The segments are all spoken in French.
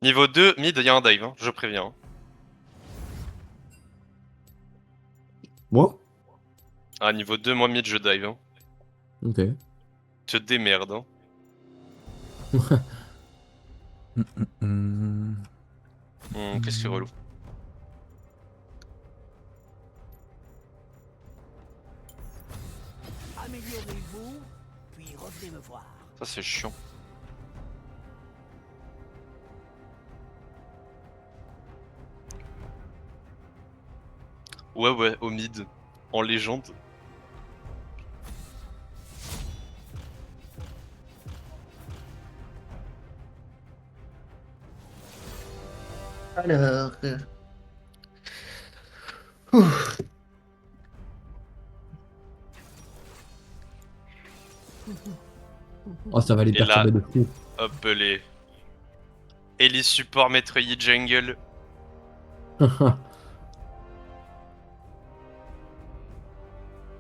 Niveau 2, mid, il y a un dive, hein, je préviens. Hein. Moi? Ah, niveau 2, moi mid, je dive. Hein. Ok. Te démerde. Hein. Qu'est-ce que c'est relou. Améliorez-vous, puis revenez me voir. Ça, c'est chiant. Ouais, au mid. En légende. Alors. Ouf. Oh, ça va les Et là, perturber de fou. hop les... Et les supports Metroid Jungle.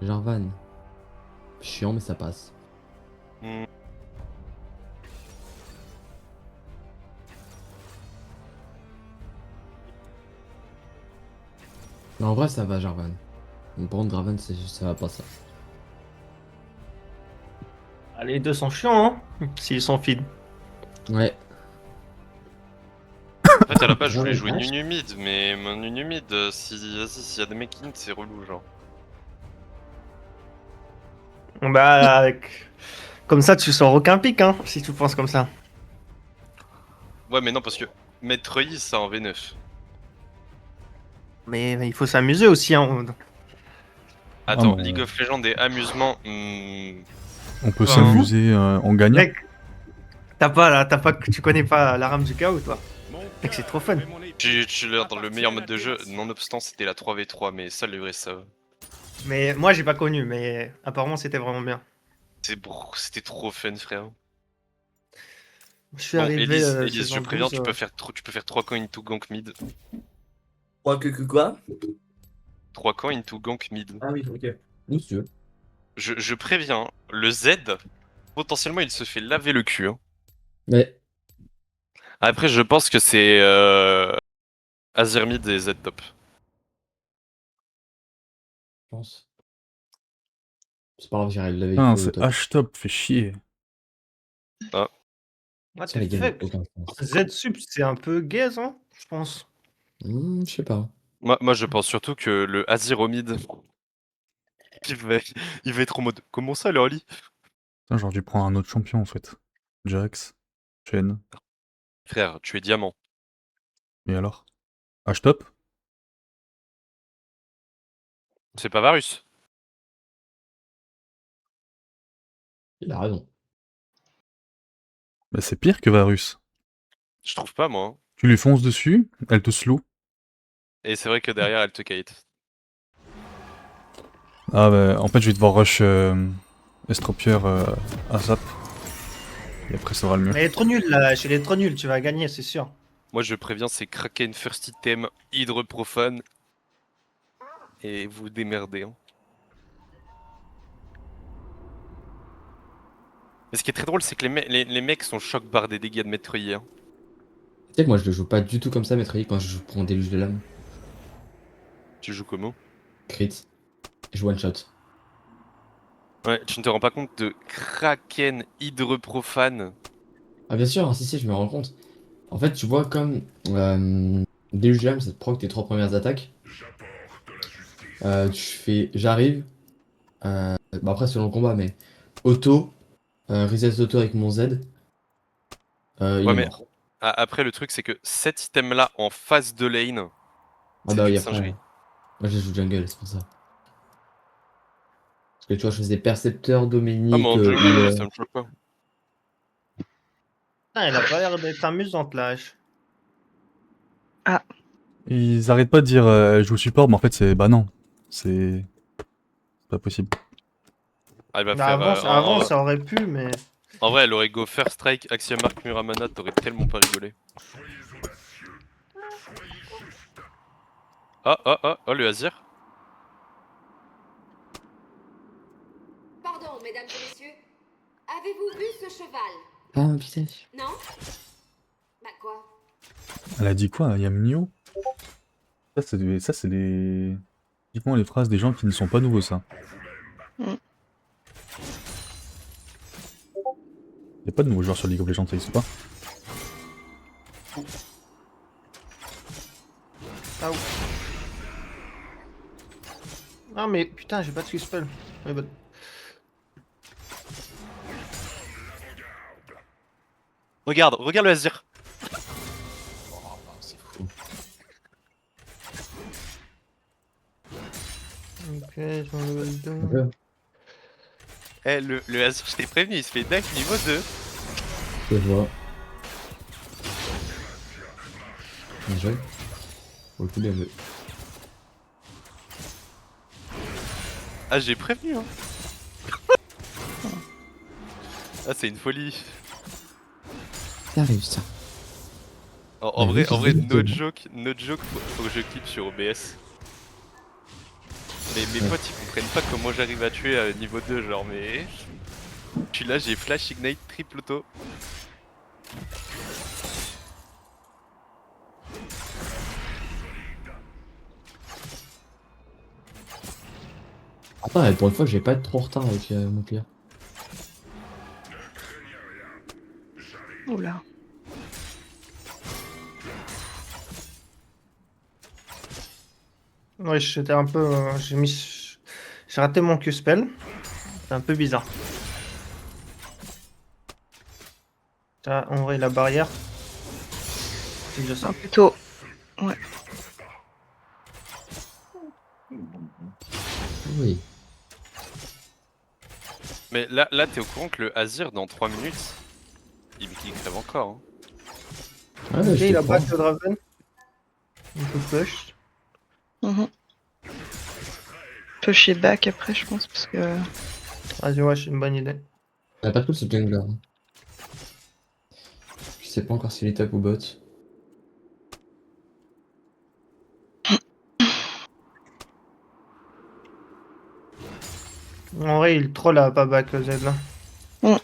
Jarvan. Chiant, mais ça passe. Hmm. Mais en vrai, ça va, Jarvan. Par contre, Draven, ça va pas ça. Ah, les deux sont chiants, hein, s'ils sont feed. Ouais. En fait, à la base, je voulais Draven jouer H. Nunu mid, mais mon Nunu mid, vas-y, s'il y a des mecs in, c'est relou, genre. Bah, comme ça, tu sors aucun pic, hein, si tu penses comme ça. Ouais, mais non, parce que Metroid, c'est un V9. Mais il faut s'amuser aussi, hein. Attends, mais League of Legends et amusement... on peut Enfin, s'amuser en gagnant. Mec, tu connais pas la rame du chaos, toi. Mec, c'est trop fun. Tu l'as dans le meilleur mode de jeu, nonobstant c'était la 3v3, mais ça, le vrai, ça... Mais moi, j'ai pas connu, mais apparemment, c'était vraiment bien. C'était trop fun, frère. Je suis Bon, arrivé Elise, je saison préviens, 12. tu peux faire 3 camps into gank mid. Quoi? 3 camps into gank mid. Ah oui, ok. Nous, si tu veux. Je préviens, le Z, potentiellement, il se fait laver le cul. Hein. Mais, Après, je pense que c'est Azir mid et Z top. je pense. C'est pas grave, j'irai le laver Putain, que c'est top. H-top, fait chier. Ah, Ça, t'es les gars, n'a faible. aucun sens. Z sub, c'est un peu gaze, hein, je pense. Je sais pas. Moi, je pense surtout que le Azir au mid, il va, il va être en mode comment ça, Lurly? Putain, j'aurais dû prendre un autre champion en fait. Jax, Shen, Frère, tu es diamant. et alors? H-top? C'est pas Varus. Il a raison. Bah c'est pire que Varus. Je trouve pas, moi. Hein. Tu lui fonces dessus, elle te slow. Et c'est vrai que derrière, elle te kite. Ah bah en fait je vais devoir rush Estropier à Zap. Et après ça sera le mieux. Mais elle est trop nulle, là. Elle est trop nulle, tu vas gagner, c'est sûr. Moi, je préviens, c'est Kraken first item, Hydre profane. Et vous démerdez. Hein. Mais ce qui est très drôle, c'est que les mecs sont choc barre des dégâts de Metroid. Hein. Tu sais que moi, je le joue pas du tout comme ça, Metroid, quand je joue pour un déluge de l'âme. Tu joues comment? Crit. Je one shot. Ouais, tu ne te rends pas compte de Kraken Hydre profane. Ah, bien sûr, hein, si, je me rends compte. En fait, tu vois, comme déluge de l'âme, ça te proc tes 3 premières attaques. Tu fais j'arrive. Bah après, selon le combat, mais auto, reset auto avec mon Z, il Ouais, est mais mort. après, le truc, c'est que cet item-là, en phase de lane, Ah c'est bah oui, d'une après. singerie. Moi, je joue jungle, c'est pour ça. Parce que tu vois, je faisais percepteur, Ah, mais Dominique, en jungle, healer. ça me choque pas. Ah, elle a pas l'air d'être amusante, là. Ils arrêtent pas de dire elle joue support, mais en fait c'est. Bah non. C'est pas possible. Ah, elle va Bah, faire. avant, ça aurait pu, mais. En vrai, elle aurait go First Strike, Axiom Arc, Muramana, t'aurais tellement pas rigolé. Oh, le Azir. Pardon, mesdames et messieurs. Avez-vous vu ce cheval? Ah, un visage. Non? Bah quoi? Elle a dit quoi? Y'a Mio? Ça, c'est les... Typiquement les phrases des gens qui ne sont pas nouveaux, ça. Mm. Y'a pas de nouveaux joueurs sur League of Legends, ça existe pas? Ah, ah mais putain, j'ai pas de Q-spell. Ouais, bah. Regarde le Azir. C'est fou. Ok, je suis en level 2. Ouais, Eh, le Azir, je t'ai prévenu, il se fait deck niveau 2. je vois. Bien joué. Beaucoup bien joué. Ah, j'ai prévenu, hein. Ah, c'est une folie. T'arrives ça. En Mais vrai, oui, no c'est joke, faut que je clip sur OBS. Mais mes Ouais. potes ils comprennent pas comment j'arrive à tuer à niveau 2, genre, mais. Je suis là, j'ai flash ignite triple auto. Attends, et pour une fois, je vais pas être trop en retard avec mon clear. Oula. Ouais, j'étais un peu. J'ai raté mon Q-spell. C'est un peu bizarre. Ça, en vrai, la barrière. C'est déjà ça. Plutôt. Oui. Mais là t'es au courant que le Azir dans 3 minutes, il crève encore. Hein. Ah, ouais, Ok, je il te a crois. back le Draven. Un peu push. Mhm. Pusher back après, je pense, parce que. Vas-y, ouais, c'est une bonne idée. On a pas trop ce jungler. Hein. Je sais pas encore s'il est top ou bot. En vrai, il troll à pas back Z là. Mm.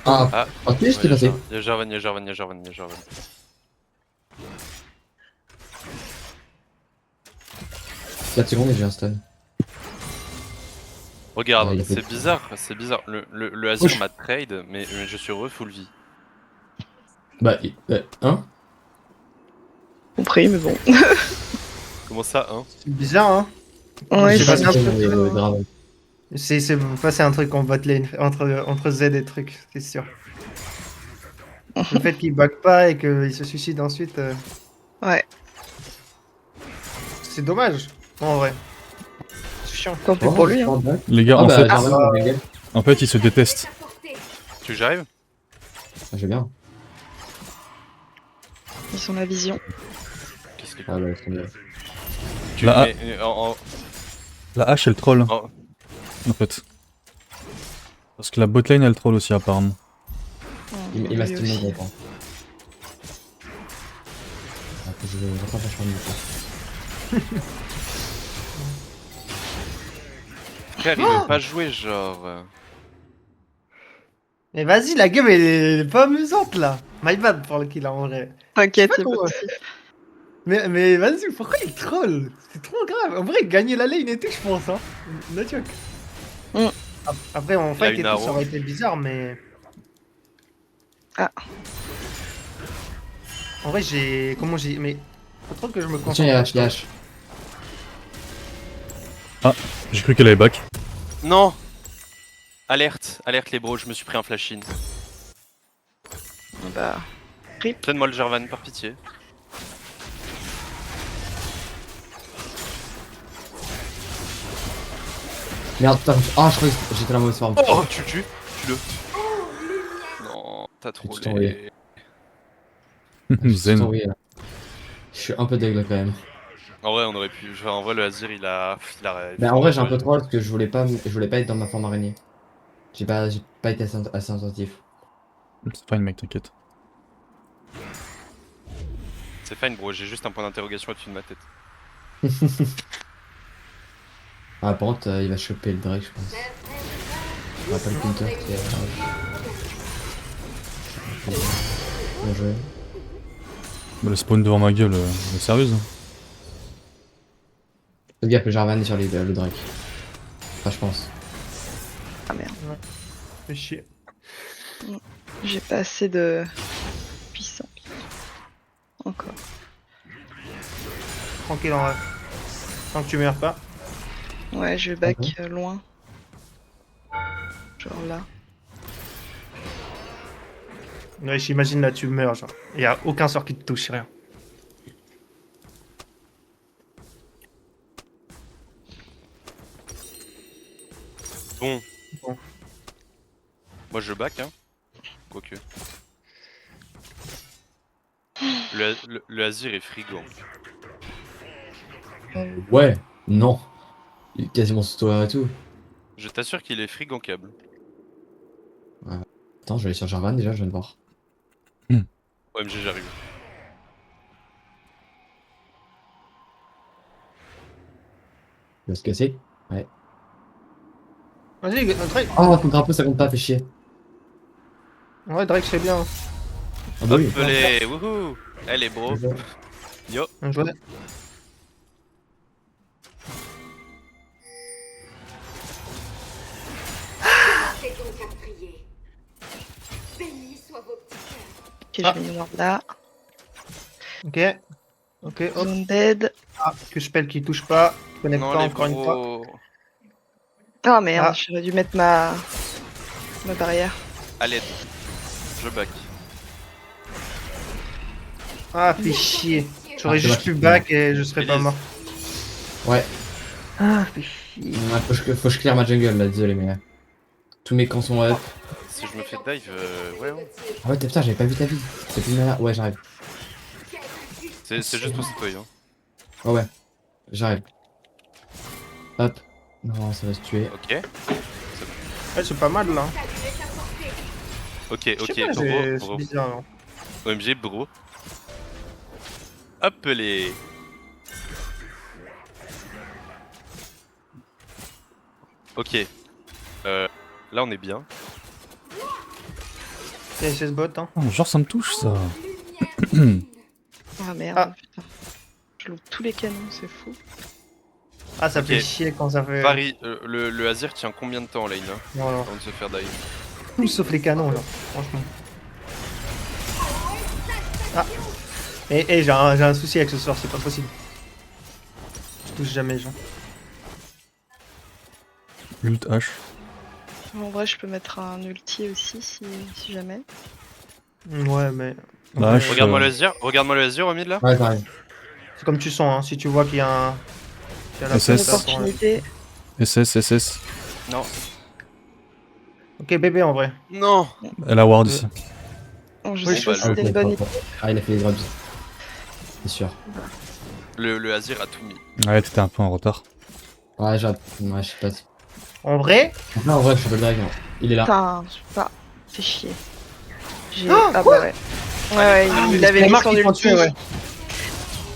Ah, Ah, ok, je t'ai passé. Y'a Jarvan. 4 secondes et j'ai un stun. Regarde, Ah, il a fait- c'est bizarre. Le Azir Wesh. m'a trade, mais je suis full vie. Bah, hein? Compris, mais bon. Comment ça, hein? C'est bizarre, hein? Ouais, Je sais pas c'est si un c'est peu. le Draven. C'est passer un truc en bot lane entre Z et truc, c'est sûr. Le fait qu'il back pas et qu'il se suicide ensuite, Ouais, c'est dommage, en vrai. C'est chiant. tant pis pour lui. Hein. Les gars, Ah, en bah, fait, Draven, il est game. ils se détestent. Tu j'arrive? Ah, j'ai bien. Ils ont la vision. Qu'est-ce que Ah, bah, c'est bien. tu Là, mais, La hache, elle troll, en- en fait. Parce que la botlane, elle troll aussi, apparemment. Il m'a Lui stimé aussi. mon temps. Après, je vais pas faire du coup. Frère, il veut pas jouer, genre. Mais vas-y, la game elle est pas amusante là. My bad pour le kill en vrai. T'inquiète, Je sais y'a pas pas de soucis. Mais vas-y, pourquoi il troll? C'est trop grave. En vrai, gagner la lane et tout, je pense. Hein. No joke. Mm. Après, en Il a fight et une tout, arrow. ça aurait été bizarre, mais. Ah. En vrai, j'ai. Comment j'ai. Mais. Faut trop que je me Tiens, il y a concentre. H, il y a H. J'ai cru qu'elle avait back. Non! Alerte les bros, je me suis pris un flash in. Bah. Donne-moi le Jarvan, par pitié. Merde, putain, ah, je croyais que j'étais la mauvaise forme. Oh, tue-le. Non, t'as Tu t'es trollé. envoyé. Zen. Je suis un peu deg là quand même. En vrai, on aurait pu. Genre, en vrai, le Azir, il a. Mais en vrai, j'ai un peu troll parce que je voulais pas être dans ma forme araignée. J'ai pas été assez attentif. C'est fine, mec, t'inquiète. C'est fine, bro, j'ai juste un point d'interrogation au-dessus de ma tête. Ah, par contre, il va choper le Drake, je pense. Ah, pas le counter qui est. Bien joué. Bah, le spawn devant ma gueule, elle est sérieuse. Hein. Faites gaffe, le Jarvan est sur le Drake. Enfin, je pense. Ah merde, Fais chier. j'ai pas assez de puissance. Encore. Tranquille en vrai. Tant que tu meurs pas. Ouais, je vais back loin. Genre là. Ouais, j'imagine là, tu meurs, genre. Y a aucun sort qui te touche, rien. Bon. Bon. Moi je back, hein. Quoique. Le Azir est frigo. Ouais, non. Il est quasiment sous tower et tout. Je t'assure qu'il est frigo en câble. Attends, je vais aller sur Jarvan déjà, je viens de voir. OMG, j'arrive. Il va se casser. Ouais. Vas-y, Drake. Oh, ton drapeau ça compte pas, fait chier. Ouais, Drake, c'est bien. Ah bah oui. Hop les wouhou. Elle est bro. Yo. On joue. C'est donc à prier. Bénis soient vos petits cœurs. Ok, Ah. je vais mort là. Ok. Ok, hop. Zone dead. Ah, que je pelle qui touche pas. Connecte Non, pas les encore une fois. bros. Ah merde, Ah. j'aurais dû mettre ma barrière. À l'aide. Je back. Ah, fais chier. J'aurais Ah, c'est juste vrai. pu back et je serais pas Elise. mort. Ouais. Ah, fais chier. Ouais, faut que je clear ma jungle là, désolé, mais. Tous mes camps sont up. Si je me fais dive, ouais. Ah ouais, putain, j'avais pas vu ta vie. C'est plus malin. Ouais, j'arrive. C'est juste pour cette feuille. Hein. Ouais, ouais. J'arrive. Hop. Non, ça va se tuer. Ok. Ouais, c'est pas mal là. Ok, Je sais ok, pas, bro, c'est bro. bizarre. Hein. OMG, bro. Hop les. Ok. Là on est bien. TSS bot, hein. Oh, genre ça me touche ça. Ah merde, Ah. putain. Je loupe tous les canons, c'est fou. Ah, ça Ok. fait chier quand ça fait. Paris, le Azir tient combien de temps en lane hein, Non, non. avant de se faire dive? Tout sauf les canons, genre. Franchement. Ah. Et j'ai un souci avec ce sort, c'est pas possible. Je touche jamais, genre. Ult H. En vrai, je peux mettre un ulti aussi si jamais. Ouais, mais. Là, Ouais, je- Regarde-moi le Azir, regarde-moi le Azir au mid là. Ouais, j'arrive. c'est comme tu sens, hein. Si tu vois qu'il y a un. qu'il y a la SS. Une place, ça, opportunité. SS. Non. Ok, bébé en vrai. Non. Elle a ward ici. Oh, je Oui, sais je pas sais si c'était une bonne idée. Ah, il a fait les drops. C'est sûr. Le Azir a tout mis. Ouais, t'étais un peu en retard. Ouais, j'ai. Ouais, je sais pas. En vrai. Non, en vrai, je suis pas le dragon. Il est là. Putain, je sais pas. Fais chier. J'ai. Ah, Ah bah ouais. Ouais, il avait mis Marc, son il faut ulti. tuer, ouais.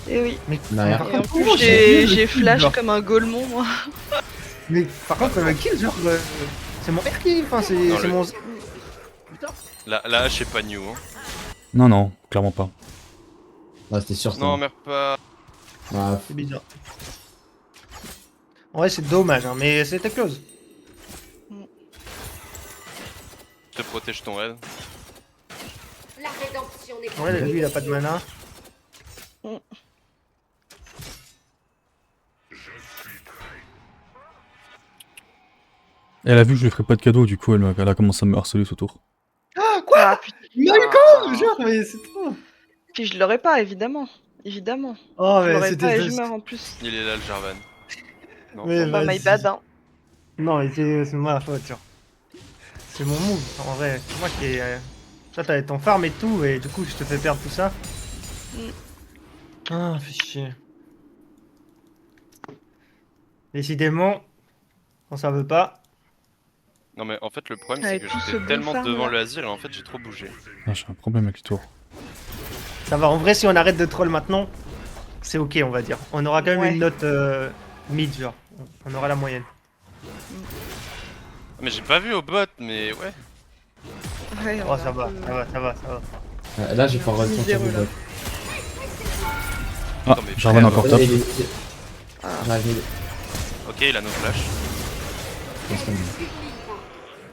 Et oui. Mais, Derrière. Et en plus, Oh, j'ai j'ai flash genre. comme un golemon, moi. mais par contre, le kill, genre. C'est mon R qui. Enfin, c'est Non, c'est le- mon. La hache est pas new. Hein. Non, clairement pas. Ouais, c'était sûr. ça. Non, merde pas. Ouais, C'est bizarre. En vrai, c'est dommage, hein, mais c'était close. Je te protège ton raid. La rédemption n'est pas Ouais, lui, il a pas de mana. Elle a vu que je lui ferais pas de cadeau, du coup elle a commencé à me harceler tout autour. Ah putain. Non, je jure, mais c'est trop. Puis je l'aurais pas, évidemment. Évidemment. Oh, Je mais l'aurais pas et c'était. je meurs en plus. Il est là le Jarvan. Non. Mais Bah, my vas-y. bad, hein. Non, mais c'est ma faute, genre. C'est mon move, en vrai. C'est moi qui ai. Toi, t'avais ton farm et tout, et du coup, je te fais perdre tout ça. Ah, fais chier. Décidément, quand ça veut pas. Non mais en fait le problème Ah, c'est et que tout ce j'étais bon tellement farm, devant là. le Azir et en fait j'ai trop bougé. Ah, j'ai un problème avec les tours. Ça va, en vrai, si on arrête de troll maintenant, c'est ok, on va dire. On aura quand même Ouais. une note mid, genre. On aura la moyenne. Mais j'ai pas vu au bot, mais ouais. Ouais, on Oh, a ça un va, peu- ça va, ça va, ça va. Là, j'ai pas On a ressentir miséreux, le là. bot. Ah, Non, mais Jarvan frère, encore top. J'arrive. Ok, il a nos flashs.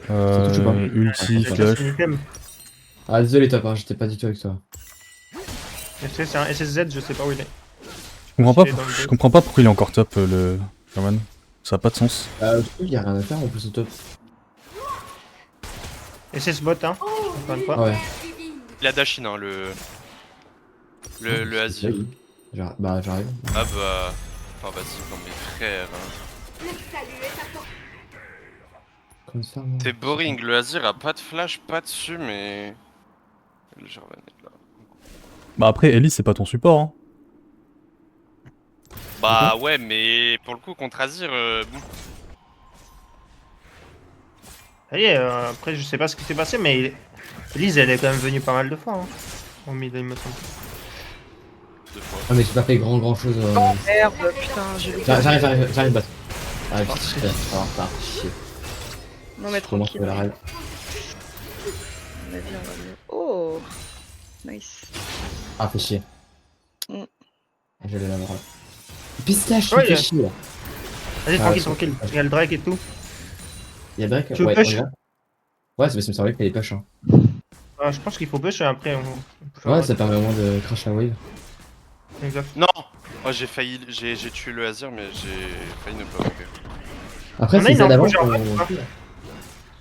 Ça touche ou pas Ulti, Ouais, flash. C'est une item. Ah, désolé, top, hein, j'étais pas du tout avec toi. C'est un SSZ, je sais pas où il est. Je comprends pas pourquoi il est encore top, le Jarvan. Ça a pas de sens. Je trouve qu'il y a rien à faire en plus au top. SS bot, hein. Encore une fois. Ah ouais. Il a Dashin, hein, le Azir. Bah, j'arrive. Ah bah. Enfin, vas-y, non, mais frère. Hein. Le salut est à toi. Comme ça, non. C'est boring, le Azir a pas de flash, pas dessus, mais. Le Jarvan est là. Bah après, Ellie, c'est pas ton support, hein. Bah ouais, mais pour le coup, contre Azir, bon. Ça y est, après, je sais pas ce qui s'est passé, mais Elise, elle est quand même venue pas mal de fois. Hein. Au mid, il me semble. 2 fois. Ah, mais j'ai pas fait grand chose. Oh merde, putain, j'ai loupé. J'arrive, bot. Ah, putain, ça va chier. Non mais Comment tranquille. je fais la règle On a dit, on va mieux. Oh, nice. Ah, fait chier. Mm. J'allais l'avoir là. Pistache, Ouais, il fait il y a- chier là. Vas-y, Ah, tranquille, c'est- tranquille. Il y a le Drake et tout. Il y a Drake. Tu veux Ouais, push on y va. Ouais, c'est parce que ça me semblait qu'il fallait push. Hein. Je pense qu'il faut push et après on peut faire Ouais, un- ça permet au moins de crash la wave. Exact. Non oh, j'ai failli. J'ai tué le Azir, mais j'ai failli ne pas mourir. Après, On a c'est une ça info, d'avant. Jarvan, ou pas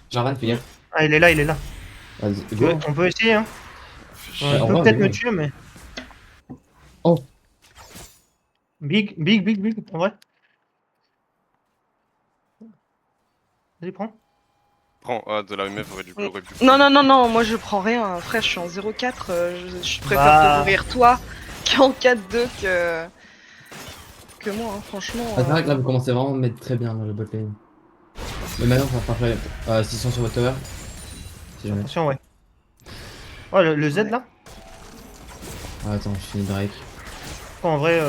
Jarvan, fais gaffe. Ah, il est là, il est là. Vas-y, go. On peut essayer, hein. Ouais, On en peut vrai, peut-être on est me tuer, mais. Oh. Big, en vrai. Vas-y, prends. Prends. Ah, de la MF aurait dû. Non, non, non, non, moi je prends rien. Frère, je suis en 0-4. Je préfère Bah. te mourir toi qu'en 4-2 que moi, hein, franchement. Ah, c'est vrai que là, vous commencez vraiment à me mettre très bien dans le bot lane. Mais maintenant, on va faire 600 sur votre tower. Si jamais. Attention, ouais. Oh, le Z là. Ah, attends, je finis Drake. En vrai,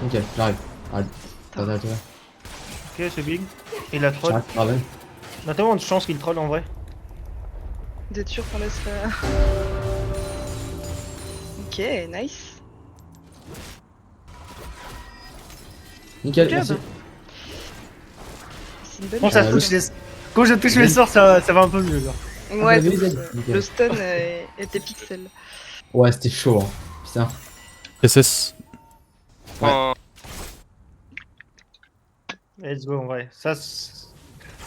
Ok, j'arrive. Ah, t'as la tower. ok, c'est big. Il a troll. J'arrive, Raven. On a tellement de chance qu'il troll en vrai. D'être sûr qu'on laisse la. Ok, nice. Nickel, Good merci. job. C'est une bonne Quand, ça Ouais, touche les... Quand je touche mes sorts, ça va un peu mieux. Genre. Ouais, Ah, de bah, ouf, oui, nickel. le stun était pixel. Ouais, c'était chaud, hein. Putain. SS. Ouais. Oh, Let's go en vrai. Ça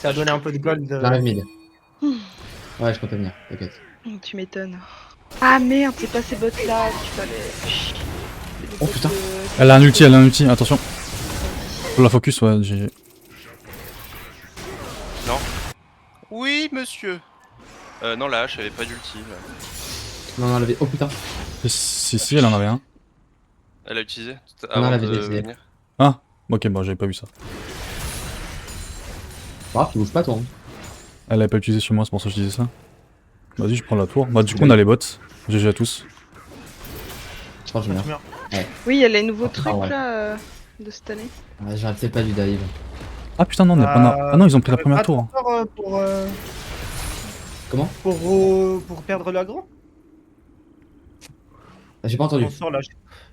a donné un peu de gold. J'arrive mid. Ouais, je compte venir, t'inquiète. Tu m'étonnes. Ah merde, c'est pas ces bots là qu'il fallait. Oh, putain. Elle a un ulti, attention. Faut la focus, ouais, GG. oui, monsieur. Non, la hache avait pas d'ulti. là. Non, non, oh putain. Si, elle en avait un. Elle a utilisé Non, avant elle avait de utilisé. venir. Ah, ok, bon, j'avais pas vu ça. Ah, tu bouges pas, toi. Hein. Elle avait pas utilisé sur moi, c'est pour ça que je disais ça. Vas-y, je prends la tour. Bah, du coup, on a les bots. GG à tous. Je crois que je meurs. Oui, il y a les nouveaux Ah, trucs ouais. là de cette année. Ouais, j'arrête peut-être pas du dive. Ah putain, non, on est pas. Ah non, ils ont pris la première tour. Comment Pour perdre l'aggro. Ah, j'ai pas entendu. Ton sort là.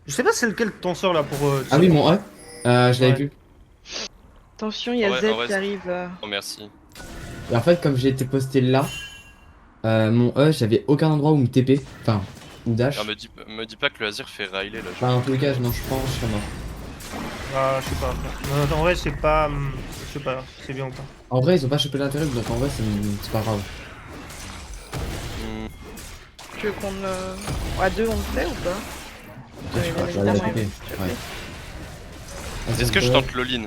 Je sais pas c'est lequel ton sort là pour. Ah oui, mon E. Je l'avais Ouais. vu. Attention, il y a Ouais, Z ouais, qui c'est- arrive. Oh, merci. Et en fait, comme j'ai été posté là, mon E, j'avais aucun endroit où me TP. Enfin, ou dash. Ah, me dis pas que le Azir fait Riley là. Enfin, en tous les cas, non, je pense, je serais mort. Ah, je sais pas. En vrai, c'est pas. Je sais pas, c'est bien ou pas. En vrai, ils ont pas chopé l'interrupt, donc en vrai, c'est pas grave. Hmm, Tu veux qu'on à deux on le fait ou pas Je sais pas, évidemment. j'aurais la TP. Ouais. Est-ce que je tente l'all-in?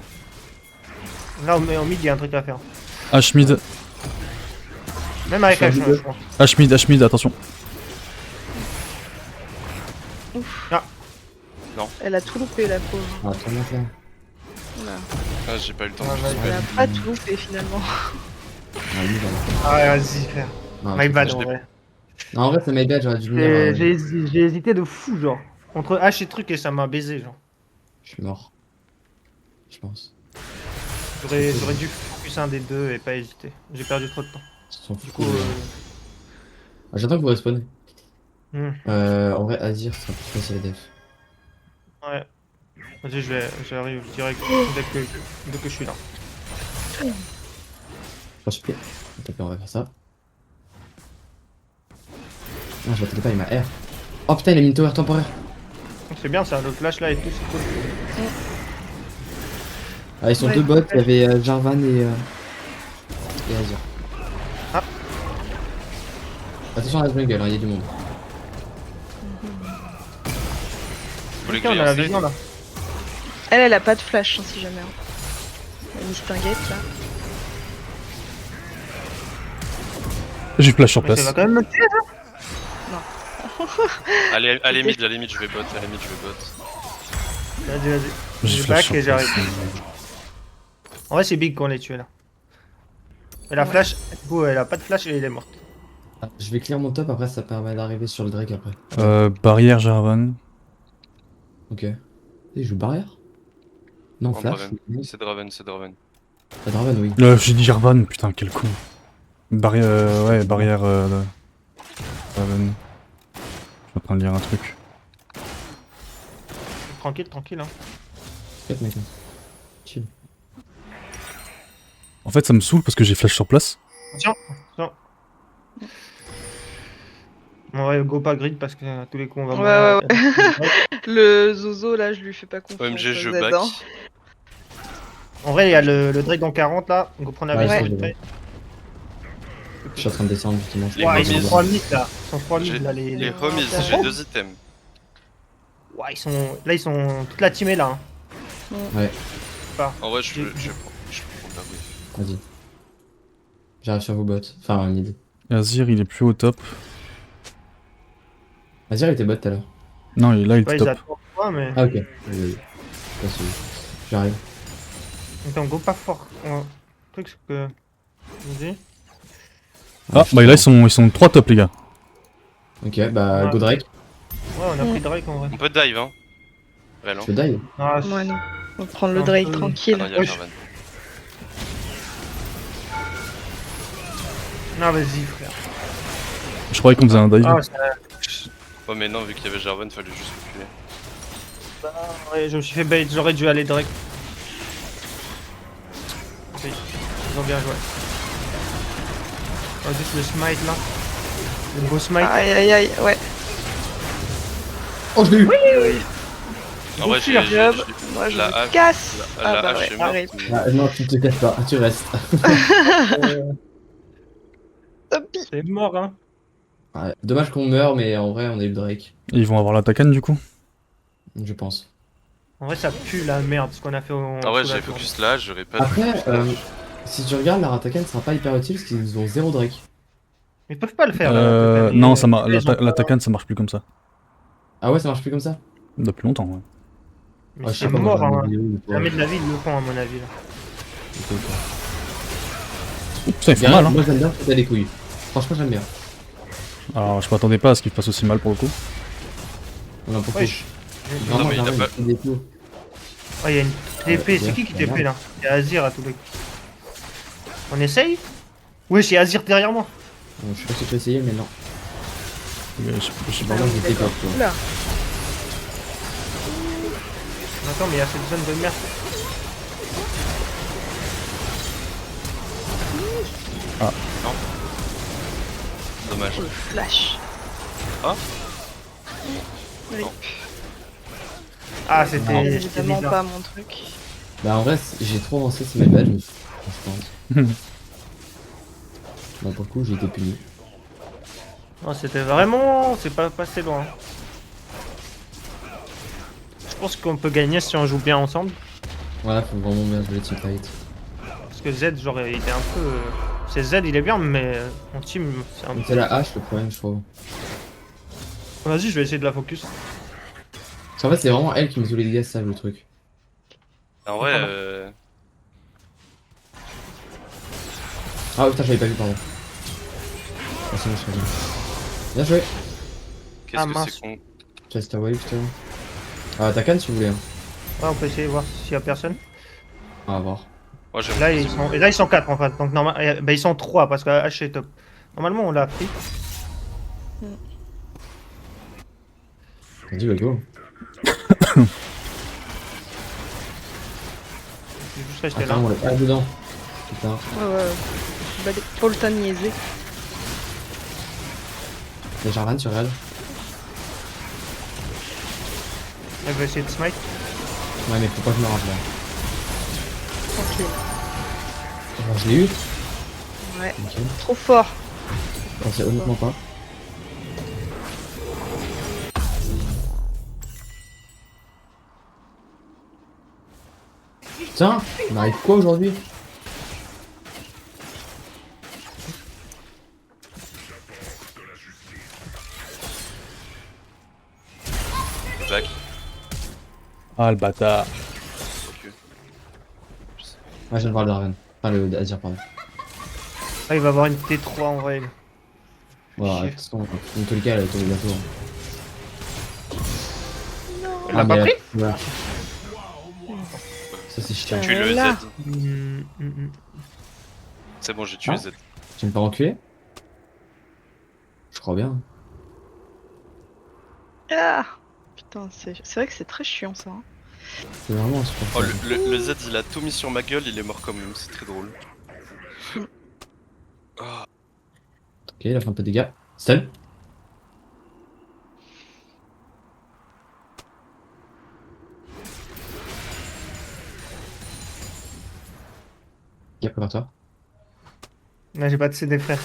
Là, mais en mid, il y a un truc à faire. H mid, Même avec Sur H, vidéo. je pense. H mid, attention. Elle a tout loupé la pauvre. Ah, trop bien, là. Voilà. Ah, j'ai pas eu le temps Ah, de vas-y. Elle a pas tout loupé finalement. Ah, lui, voilà. Ah, vas-y, frère. Non, My bad je- en vrai. Non, en vrai, c'est my bad, j'aurais dû venir. J'ai hésité de fou, genre. Entre H et truc et ça m'a baisé, genre. Je suis mort. Je pense. J'aurais dû focus un des deux et pas hésiter. J'ai perdu trop de temps. S'en Du fout. coup, J'attends que vous respawnez. hmm, En vrai, Azir sera plus facile à def. ouais. Vas-y, j'arrive direct dès que je suis là. Proche pied. On va faire ça. Non, je m'attendais pas, il m'a R. Oh putain, il a mis une tower temporaire. C'est bien ça, le flash là et tout, c'est cool. Ah, ils sont Ouais. deux bots, il y avait Jarvan et Azir. Ah. Attention à la jungle, hein, il y a du monde. Vous voulez Ok, que on j'aille a en la side vision là. Elle a pas de flash, hein, si jamais. Elle a mis Stingate là. J'ai flash sur Mais ça place. va quand même me tuer. Allez mid, je vais bot, allez mid, je vais bot. Vas-y. J'ai Je flash back sur et j'arrive. place. En vrai, c'est big qu'on les tue là. Elle a Ouais. flash, du coup, elle a pas de flash et elle est morte. Ah, je vais clear mon top, après ça permet d'arriver sur le Drake après. Barrière Jarvan. Ok. Il joue barrière? Non, En flash. Draven. C'est Draven, c'est Draven. Ah, Draven, oui. J'ai dit Jarvan, putain, quel con. Barrière, ouais, barrière. Jarvan. Je suis en train de lire un truc. Tranquille, hein. 4 mec. Chill. En fait, ça me saoule parce que j'ai flash sur place. Attention. On va go pas grid parce que à tous les coups on va Ouais, mourir. Le Zozo là, je lui fais pas confiance. OMG, je Z, hein. back. En vrai, il y a le Drake en 40 là. On go prendre la Ouais, vision c'est vite bon. fait. Je suis en train de descendre justement. Les Ouais, ils sont homies. 3 mid là. Ils sont 3 J'ai mid là. les homies, j'ai 2 items. Ouais, ils sont toute la team est là. Hein. En vrai, je prends pas, oui. Vas-y. J'arrive sur vos bots. Enfin, mid. Azir, il est plus au top. Azir était bot tout à l'heure. Non, là, il est Ouais, ils top. attendent pas, mais. Ah, ok. Pas celui. J'arrive. Attends, go pas fort. Le truc, c'est que. Vas-y. Ah, bah là, ils sont 3 top, les gars. Ok, bah, Ouais. go Drake. Ouais, on a pris Drake en vrai. On peut dive, hein. Réel, hein. Je dive. Ah, Ouais, non. On va prendre le Un Drake peu- Ah tranquille. non, il y a Ouais, Jarvan. non, vas-y, frère. Je croyais qu'on faisait un dive. Ah, Ouais, mais non, vu qu'il y avait Jarvan, fallait juste reculer. ouais, je me suis fait bait, j'aurais dû aller Drake. Oui, ils ont bien joué. Oh, juste le smite là. Le beau smite. Aïe, ouais. Oh, je l'ai eu! En vrai, fuir, Job, moi je la me hache- casse. La Ah bah hache ouais, est morte, arrête. mais- Ah, non, tu te casses pas, tu restes. Tant pis. C'est mort, hein. Ouais, dommage qu'on meurt, mais en vrai, on a eu le Drake. Et ils vont avoir la Takan du coup. Je pense. En vrai, ça pue la merde ce qu'on a fait au. Ah ouais, sous la j'ai tour. focus là, j'aurais pas Après, focus là. si tu regardes, la Ratakan sera pas hyper utile parce qu'ils ont 0 Drake. Ils peuvent pas le faire là. Non, ça la Ils ont pas- Takan, ça marche plus comme ça. Ah ouais, ça marche plus comme ça? Depuis longtemps, ouais. Mais Ah, je sais c'est pas, moi, mort, j'ai hein. une vidéo où il faut- Jamais de la vie, ils le font à mon avis là. Ok, ok. Oh, putain, il fait Bien, mal, hein. moi j'aime bien que t'as les couilles. Franchement, j'aime bien. Alors, je m'attendais pas à ce qu'il fasse aussi mal pour le coup. On a beaucoup. Wesh. Vraiment, Non, mais il a j'arrive, pas- il fait des tours. Oh, il y a une TP, c'est bien, qui c'est TP bien. là? Il y a Azir à tous les coups. On essaye? Wesh, il y a Azir derrière moi. Bon, je sais pas si tu peux essayer, mais non. Mais Vraiment, j'étais pas, tu vois. Oula. Attends, mais il y a cette zone de merde. Dommage. Le flash. Ah. Oui. Ah, Non. c'était Évidemment bizarre. pas mon truc. Bah, en vrai, j'ai trop avancé, c'est mes badges, je pense. Bah, pour le coup, j'ai été puni. Non, c'était vraiment. C'est pas passé loin. Je pense qu'on peut gagner si on joue bien ensemble. Voilà, faut vraiment bien jouer teamfight. Parce que Z, genre, il était un peu. C'est Z, il est bien, mais en team, c'est un Donc, peu. c'est la hache le problème, je trouve. Vas-y, je vais essayer de la focus. Parce qu'en fait, c'est vraiment elle qui me met tous les dégâts, c'est ça le truc. En vrai, Ah putain, j'avais pas vu, pardon. Ah, c'est bon, je suis bien. Bien joué. qu'est-ce Ah, que mince. c'est con. Chest away, putain. Ah, t'as canne si vous voulez. Hein. Ouais, on peut essayer de voir s'il y a personne. On va voir. Moi j'aime Là, bien. ils sont 4 en fait. Donc, bah, ils sont 3 parce que H est top. Normalement, on l'a pris. Vas-y, go. Je vais juste rester là. Attends, on l'a pas dedans. Putain. Ouais. Faut le temps de niaiser. Il y a Jarvan sur elle. Elle va essayer de smite. Ouais, mais faut pas que je me rate là. Tranquille. Bon, je l'ai eu. Ouais. Ok. Trop fort. Je pensais honnêtement pas. Putain, on arrive quoi aujourd'hui? Back. Ah, le bâtard. Ok. Ouais, je viens de voir le Draven. Enfin, le Azir, pardon. Ah, il va avoir une T3 en vrai. Voilà, de toute façon, dans tous les cas, elle est tombée bientôt. Elle l'a pas mais pris ouais. Ça, c'est chiant. Tue le Z. Là. C'est bon, j'ai tué Ah. Z. Tu veux me pas reculer? Je crois bien. Ah putain, c'est vrai que c'est très chiant ça. Hein. C'est vraiment un Oh, super. le Z il a tout mis sur ma gueule, il est mort quand même, c'est très drôle. Ah, Ok, il a fait un peu de dégâts. Stun. Ok, prépare-toi. Là, j'ai pas de CD, frère.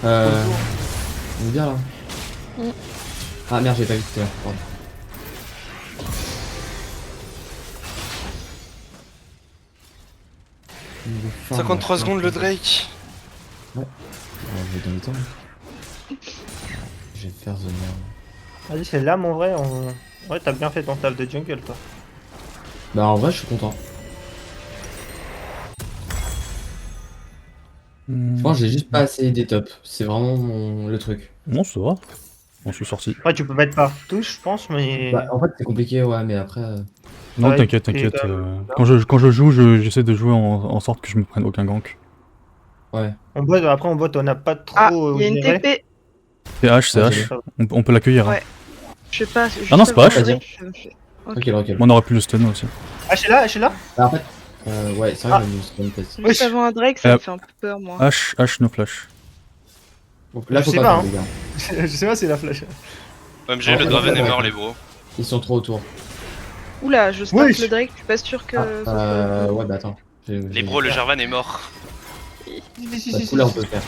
On est bien là. Mm. Ah merde, j'ai pas vu tout à l'heure. Pardon. Niveau farm, 53 on va secondes le faire- Drake. On va jouer dans le temps. Je vais faire The Merde. Vas-y, c'est l'âme en vrai. Ouais, t'as bien fait ton taf de jungle, toi. Bah en vrai, je suis content. Je pense que j'ai juste pas assez des tops. C'est vraiment le truc. Non, ça va. On suis sorti. Ouais, tu peux mettre par touche, je pense, mais. Bah, en fait, c'est compliqué, ouais, mais après. Non, Ouais, t'inquiète, et t'inquiète. quand même, Quand je joue, j'essaie de jouer en sorte que je me prenne aucun gank. Ouais. Après, en bot, on n'a pas Ah, trop il y a une géré. TP. C'est H, c'est Ouais, H. On peut l'accueillir. Ouais. Hein. Je sais pas. Ah non, c'est pas juste H. avant, je me fais- Ok, le recul. On aurait pu le stun aussi. Ah, je suis là, je suis là. Bah, en fait, ouais, c'est vrai Ah. que je me suis pas mis tête. Juste avant un Drake, ça Euh, me fait un peu peur moi. H, no flash. Donc là, Je faut sais pas pas, faire, les gars. Je sais pas si la flash. OMG, Ah, le ouais, Draven ouais, est ouais. mort, les bros. Ils sont trop autour. Oula, je start Oui. le Drake, je suis pas sûr que. Ah, ça soit- ouais, bah attends. Les bros, le Jarvan est mort. Bah, coup là, on peut le faire.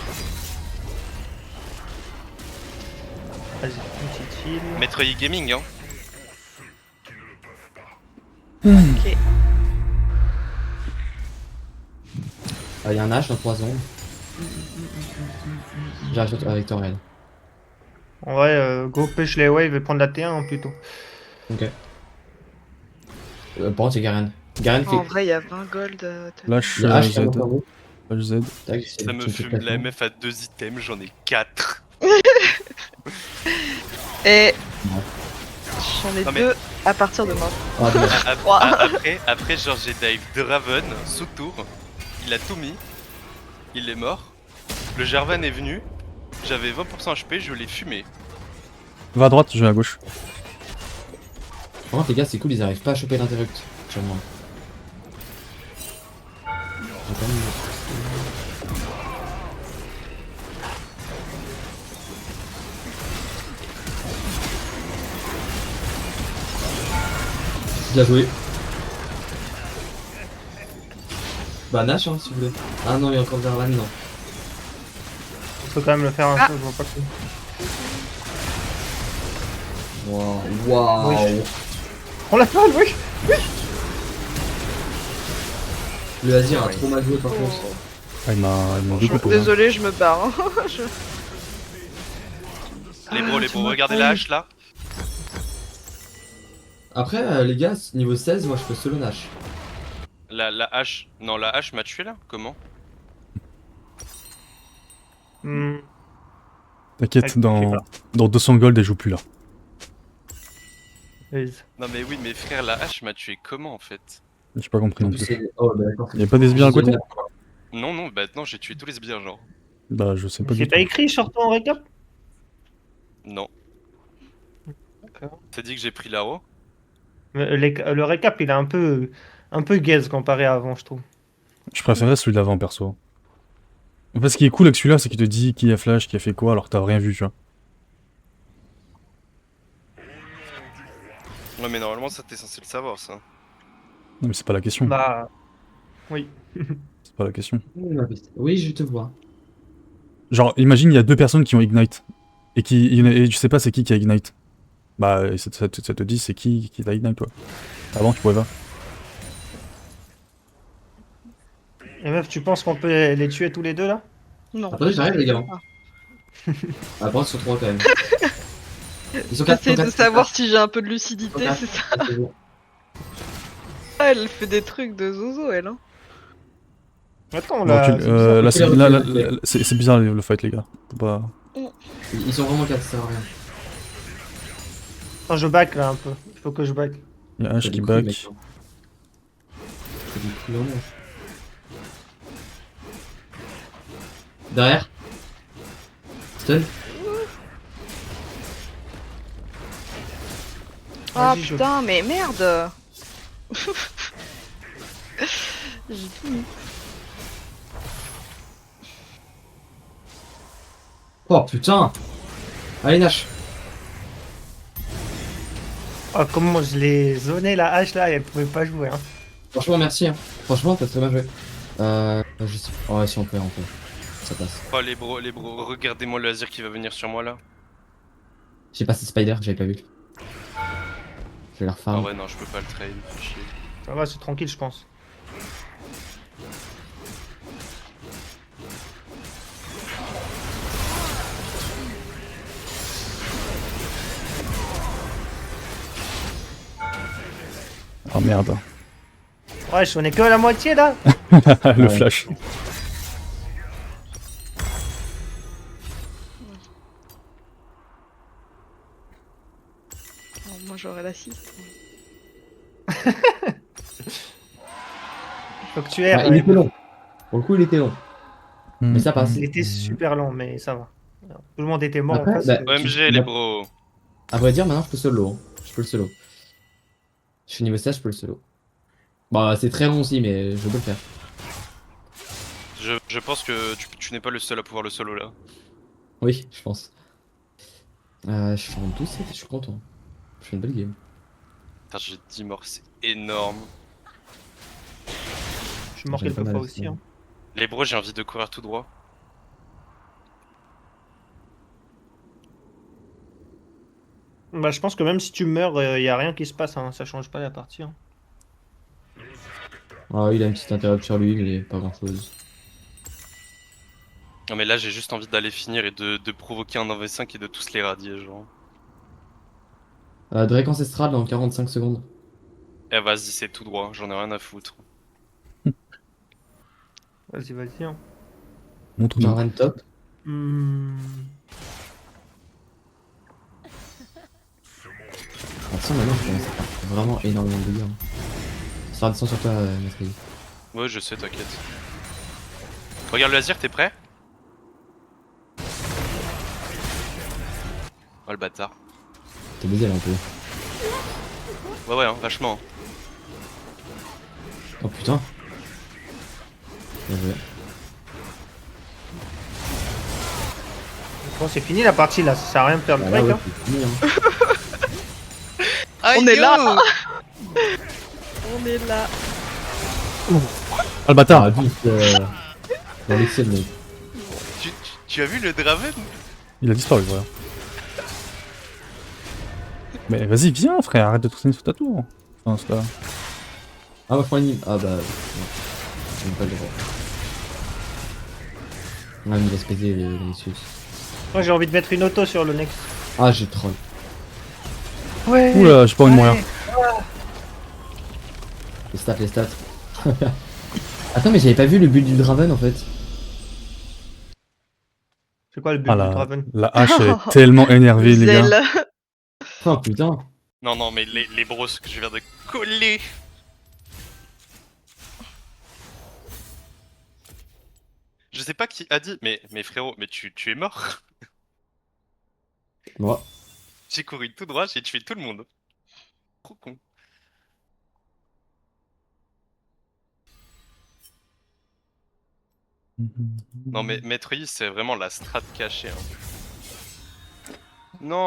Vas-y, une petite heal. Maître E Gaming, hein. Ok. Ah, il y a un H dans 3 secondes. J'arrive avec Torel. En vrai, go pêche les waves et prendre la T1 plutôt. Ok. Par contre, c'est Garen. Garen En fait. vrai, il y a 20 gold. Flash Il y a H qui Z. a monté en haut. Flash Z. Tac, Ça me fume la MF à 2 items, j'en ai 4. Et. Ouais. J'en ai Non, mais- 2 à partir de maintenant. Ah, dommage. Après, genre j'ai dive Draven sous tour, il a tout mis, il est mort. Le Jarvan est venu, j'avais 20% HP, je l'ai fumé. Va à droite, je vais à gauche. Par contre, les gars, c'est cool, ils arrivent pas à choper l'interrupt. Actuellement. J'ai pas mis. Bien joué. Bah Nash hein, si vous voulez. Ah non, il y a encore Jarvan, non. Faut quand même le faire un Ah. peu, je vois pas que. Waouh. Oui. On l'a fait, oui. Le Azir a trop mal joué par contre. Ah, il m'a découpé. Désolé, je me barre. Hein. Les Ah, bros, regardez la hache là. Après, les gars, niveau 16, moi je peux solo Nash. La hache, non la hache m'a tué là, comment? Hmm. T'inquiète, Je sais dans 200 gold, elle joue plus là. Vas-y. Non mais oui mais frère, la hache m'a tué comment en fait? J'ai pas compris En non plus, plus. c'est. Oh, bah d'accord. Y'a pas des sbires à côté? Non, non, bah non, j'ai tué tous les sbires, genre. Bah je sais pas C'est du pas tout. écrit sur ton récap? Non. D'accord. T'as dit que j'ai pris l'arrow? Le récap, il est un peu gaze comparé à avant, je trouve. Je préférais celui d'avant perso. En fait, ce qui est cool avec celui-là, c'est qu'il te dit qui a flash, qui a fait quoi, alors que t'as rien vu, tu vois. Non, mais normalement, ça t'es censé le savoir, ça. Non mais c'est pas la question. Bah, oui. C'est pas la question. Oui, je te vois. Genre, imagine, il y a deux personnes qui ont Ignite. Et tu sais pas c'est qui a Ignite. Bah, et ça te dit c'est qui a Ignite, toi. Avant, tu pouvais pas. Et meuf, tu penses qu'on peut les tuer tous les deux là? Non. Attendez, j'arrive, les gars. Ah. Ah, par contre, ils sont 3 quand même. Ils sont 4. J'essaie de savoir si j'ai un peu de lucidité, c'est ça. Ah, elle fait des trucs de zozo, elle. Hein. Attends, Bon, là, recule, c'est bizarre. là, Recule, là, recule. c'est bizarre le fight, les gars. Faut pas... Ils sont vraiment 4, ça sert à rien. Attends, je back là un peu. Il faut que je back. Il y a H T'as qui des couilles, back. mec, hein. T'as des couilles en manche. Derrière. Stun. Ah Vas-y, je- putain, mais merde. J'ai tout mis. Oh putain. Allez, Nash. Oh, comment je l'ai zoné la hache là, elle pouvait pas jouer. Hein. Franchement, merci. Hein. Franchement, t'as très bien joué. Je sais. Oh, ouais, si on peut. Ça passe. Oh, les bros, regardez-moi le laser qui va venir sur moi, là. J'ai passé Spider, j'avais pas vu. Je vais la Ah refarm. ouais, non, je peux pas le trade, fais chier. Ça va, c'est tranquille, je pense. Oh merde. Ouais, je n'ai que la moitié là. Le Ouais. flash. Bon, moi j'aurais l'assist. Faut que tu erres. Ouais, il était long. Pour le coup, il était long. Mais ça passe. Il était super lent, mais ça va. Tout le monde était mort Après, en face. bah, OMG, les bros. À vrai dire, maintenant, je peux solo. Hein. Je peux le solo. Je suis niveau 16, je peux le solo. Bah, c'est très long aussi, mais je peux le faire. Je pense que tu n'es pas le seul à pouvoir le solo, là. Oui, je pense. Je suis en 12, je suis content. Je fais une belle game. Putain, j'ai 10 morts, c'est énorme. Je suis mort J'avais pas quelques mal fois aussi, aussi. hein. Hein. Les bros, j'ai envie de courir tout droit. Bah, je pense que même si tu meurs, y a rien qui se passe. Hein. Ça change pas la partie. Hein. Ah, il a une petite interrupt sur lui, mais pas grand chose. Non, mais là, j'ai juste envie d'aller finir et de provoquer un 1v5 et de tous les radier, genre. Drake Ancestral dans 45 secondes. Eh, vas-y, c'est tout droit, j'en ai rien à foutre. Vas-y, vas-y. Hein. Montre-nous. Jarvan top. Attention, maintenant, je commence à faire vraiment énormément de dégâts. Hein. Ça sera descend sur toi, Maître. Ouais, je sais, t'inquiète. Regarde le laser, t'es prêt? Oh le bâtard. T'es baisé là un peu. Ouais, ouais, hein, vachement. Oh putain. Bien joué. Bon, c'est fini la partie là. Ça sert à rien de perdre Bah, le là, break. ouais, Hein. c'est fini, hein. On est là. On est là. Ah le bâtard. Ah, vite, dans l'excel, mec. Tu as vu le Draven? Il a disparu, voilà. Mais vas-y, viens frère, arrête de tourner sur ta tour. Enfin, c'est pas... Ah, moi, je prends une mime. Ah, bah. Non. J'ai même pas le droit. Ah, mais il laisse péter les messieurs. Moi, j'ai envie de mettre une auto sur le next. Ah, j'ai troll. Ouais. Oula, j'ai pas envie de mourir. Les stats. Attends, mais j'avais pas vu le but du Draven en fait. C'est quoi le but Ah du la, Draven? la hache est tellement énervée les gars. Zèle. Oh putain. Non, non, mais les bros que je viens de coller. sais pas qui a dit, mais frérot, mais tu es mort. Moi. J'ai couru tout droit, j'ai tué tout le monde. Trop con. Non mais Maître Yi, c'est vraiment la strat cachée. Hein. Non.